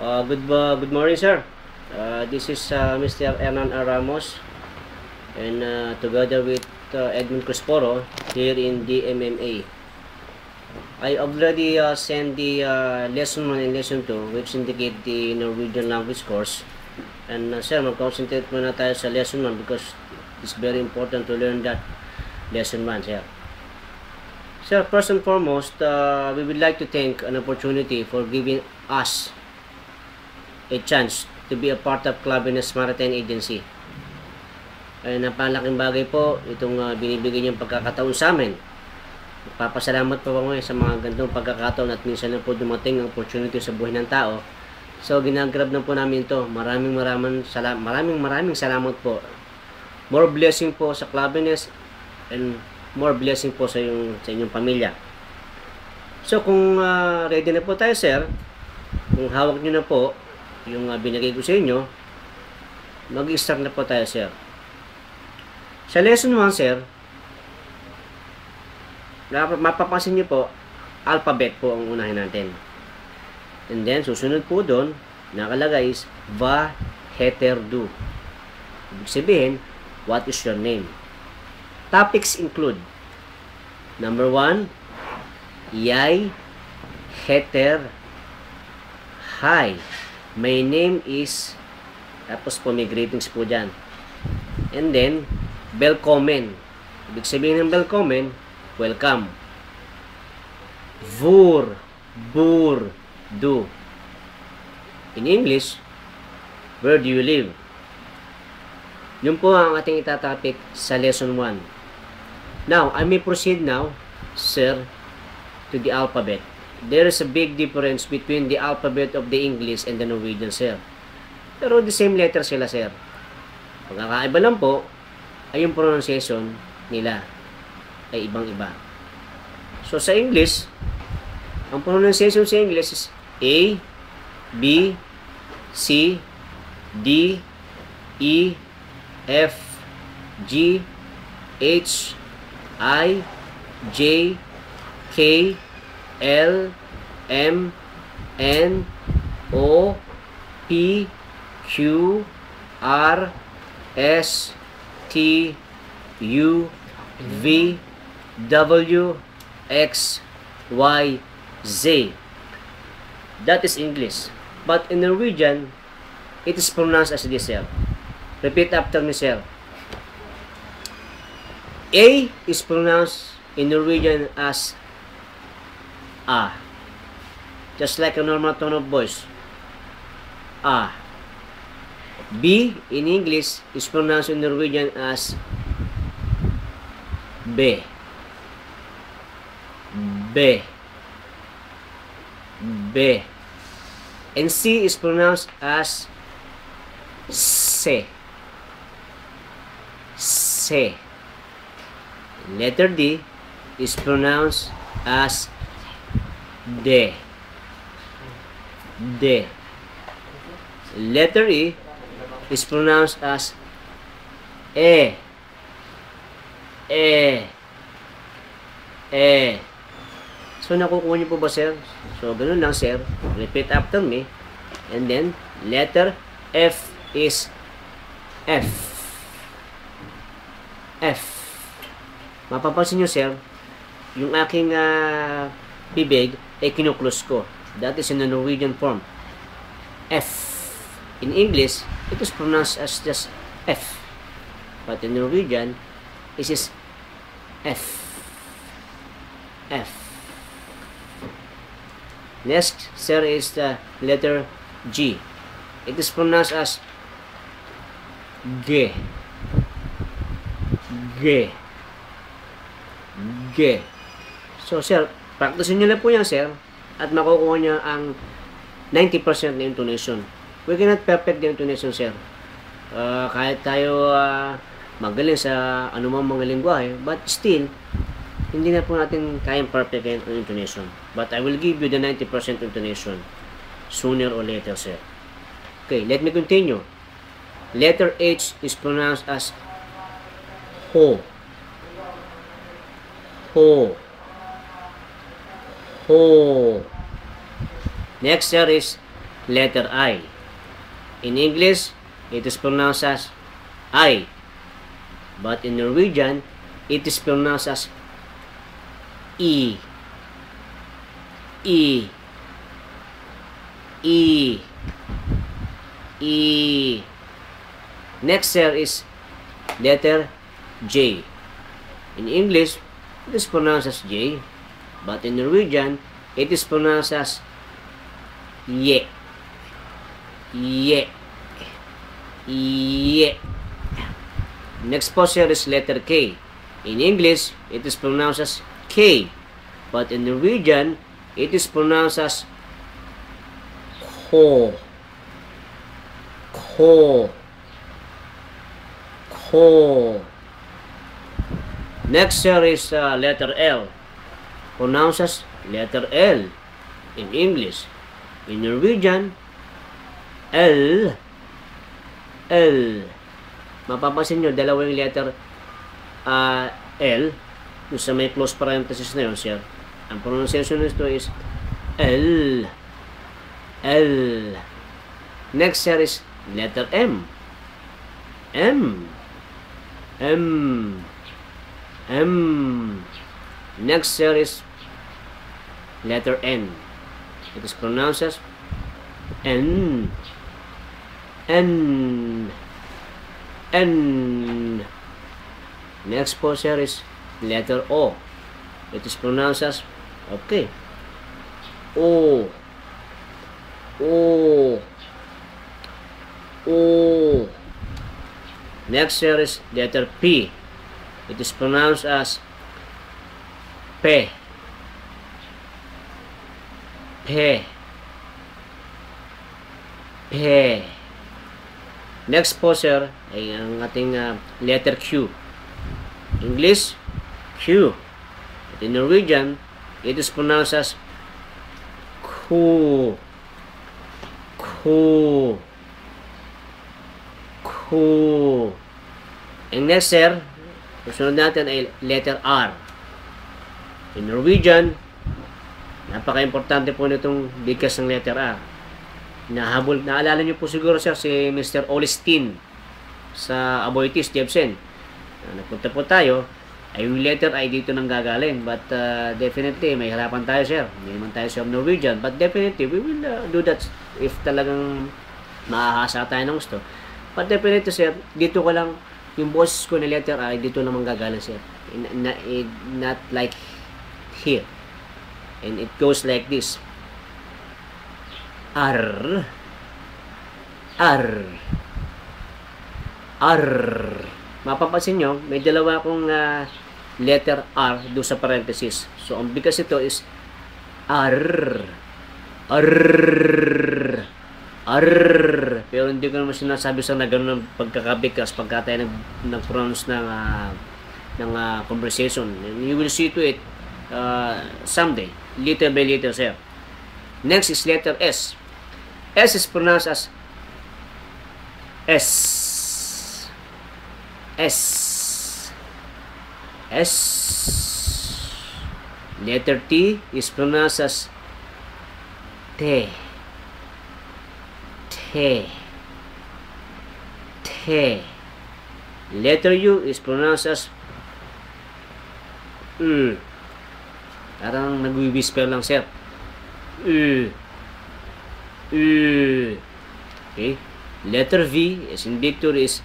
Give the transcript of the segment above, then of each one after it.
Good morning, sir. This is Mr. Hernan R. Ramos, and together with Edmund Crisporo here in DMMA. I already sent the lesson 1 and lesson 2, which indicate the Norwegian language course. And sir, mag-concentrate muna tayo sa lesson 1 because it's very important to learn that lesson 1, sir. Sir, first and foremost, we would like to thank an opportunity for giving us a chance to be a part of Clubiness Maritime Agency. Ay napalaking bagay po itong binibigay niyang pagkakataon sa amin. Nagpapasalamat po ako sa mga gandong pagkakataon at minsan na po dumating ang opportunity sa buhay ng tao. So ginagrab na po namin ito. Maraming salamat po. More blessing po sa Clubiness and more blessing po sa inyong pamilya. So kung ready na po tayo, sir, kung hawak niyo na po yung binigay ko sa inyo, mag-start na po tayo, sir. Sa lesson 1, sir, mapapansin niyo po, alphabet po ang unahin natin. And then, susunod po doon, nakalagay is va, heter, du. Ibig sabihin, what is your name? Topics include, number 1, yay, heter, hi. My name is, tapos po may greetings po dyan. And then, velkommen. Ibig sabihin ng velkommen, welcome. Hvor, bor, du. In English, where do you live? Yun po ang ating itatopic sa lesson 1. Now, I may proceed now, sir, to the alphabet. There is a big difference between the alphabet of the English and the Norwegian, sir. Pero the same letter sila, sir. Pagkakaiba lang po ay yung pronunciation nila ay ibang-iba. So sa English, ang pronunciation sa English is A, B, C, D, E, F, G, H, I, J, K, L, M, N, O, P, Q, R, S, T, U, V, W, X, Y, Z. That is English. But in Norwegian, it is pronounced as this, sir. Repeat after me, sir. A is pronounced in Norwegian as A. Just like a normal tone of voice. A. B in English is pronounced in Norwegian as B. B. B. And C is pronounced as C. C. Letter D is pronounced as D. D. Letter E is pronounced as E. E. E. So, nakukuha niyo po ba, sir? So, ganun lang, sir. Repeat after me. And then, letter F is F. F. Mapapansin niyo, sir, yung aking bibig ay kinuklose ko. That is in the Norwegian form. F. In English, it is pronounced as just F. But in Norwegian, it is F. F. Next, sir, is the letter G. It is pronounced as G. G. G. So, sir, practice nyo lang po yan, sir, at makukuha niya ang 90% na intonation. We cannot perfect the intonation, sir. Kahit tayo magaling sa anumang mga lingwahe, but still, hindi na po natin kayang perfect ang intonation. But I will give you the 90% intonation sooner or later, sir. Okay, let me continue. Letter H is pronounced as ho. Ho. Ho. Next, sir, is letter I. In English, it is pronounced as I. But in Norwegian, it is pronounced as E. E. E. E. Next here is letter J. In English, it is pronounced as J. But in Norwegian, it is pronounced as Ye. Ye. Ye. Next po here is letter K. In English, it is pronounced as K. But in Norwegian, it is pronounced as Ko. Ko. Ko. Next here is letter L. Pronounced as letter L in English. In Norwegian, L. L. Mapapansin nyo, dalawang letter L. Yung sa may close parenthesis na yun, sir. Ang pronunciation nito is L. L. Next here is letter M. M. M. M. Next here is letter N. It is pronounced as N. N. N. Next po here is letter O. It is pronounced as okay. O. O. O. Next here is letter P. It is pronounced as P. P. P. Next po sir ay ang ating letter Q. English, Q. But in Norwegian, it is pronounced as Ku. Ku. Ku. And next sir, susunod natin ay letter R. In Norwegian, napaka-importante po nitong bigkas ng letter R. Naalala niyo po siguro sir si Mr. Olestin sa Aboitiz, Jebsen. Nagpunta po tayo, ay yung letter ay dito nang gagaling. But definitely, may harapan tayo sir. Hindi naman tayo sa Norwegian. But definitely, we will do that if talagang maahasa tayo ng gusto. But definitely sir, dito ko lang, yung boses ko na letter ay dito naman gagaling sir. Not like here. And it goes like this. R. R. R. Mapapansin nyo, may dalawa akong letter R doon sa parenthesis. So, ang bigas ito is R. R. R. Pero hindi ko naman sinasabi sa na ganun ng pagkakabigas pagka tayo nag-pronounce ng conversation. And you will see to it someday. Little by little, sir. Next is letter S. S is pronounced as S. S. S. Letter T is pronounced as T. T. T. Letter U is pronounced as U. Parang nag-whisper lang, sir. U. U. Okay. Letter V is in Victor is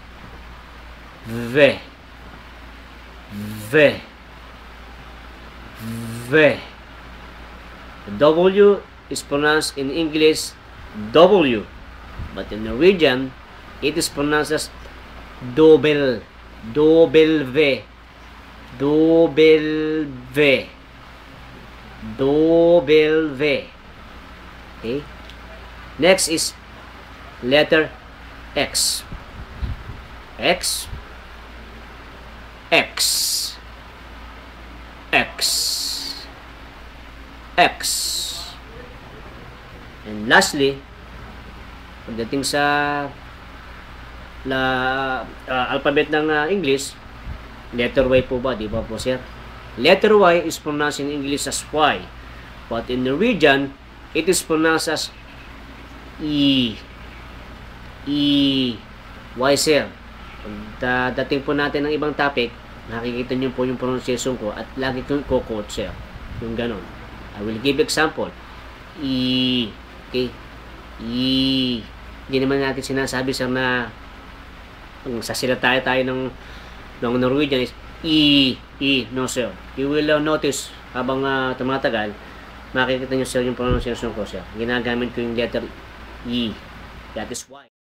V. V. V. W is pronounced in English W. But in Norwegian, it is pronounced as double. Double V. Double V. Double V. Okay. Next is letter X. X. X. X. X. And lastly, pagdating sa alphabet ng English, letter Y po ba? Di ba po, sir? Letter Y is pronounced in English as Y. But in Norwegian, it is pronounced as E. E. Why, sir? Pag dating po natin ng ibang topic, nakikita niyo po yung pronunciation ko at lagi kong quote, sir. Yung ganon. I will give example. E. Okay? E. Hindi naman natin sinasabi, sir, na sa sila tayo ng Norwegian is E. E. No, sir. You will notice habang tumatagal, makikita nyo, sir, yung pronunciation ko, sir. Ginagamit ko yung letter E. That is why.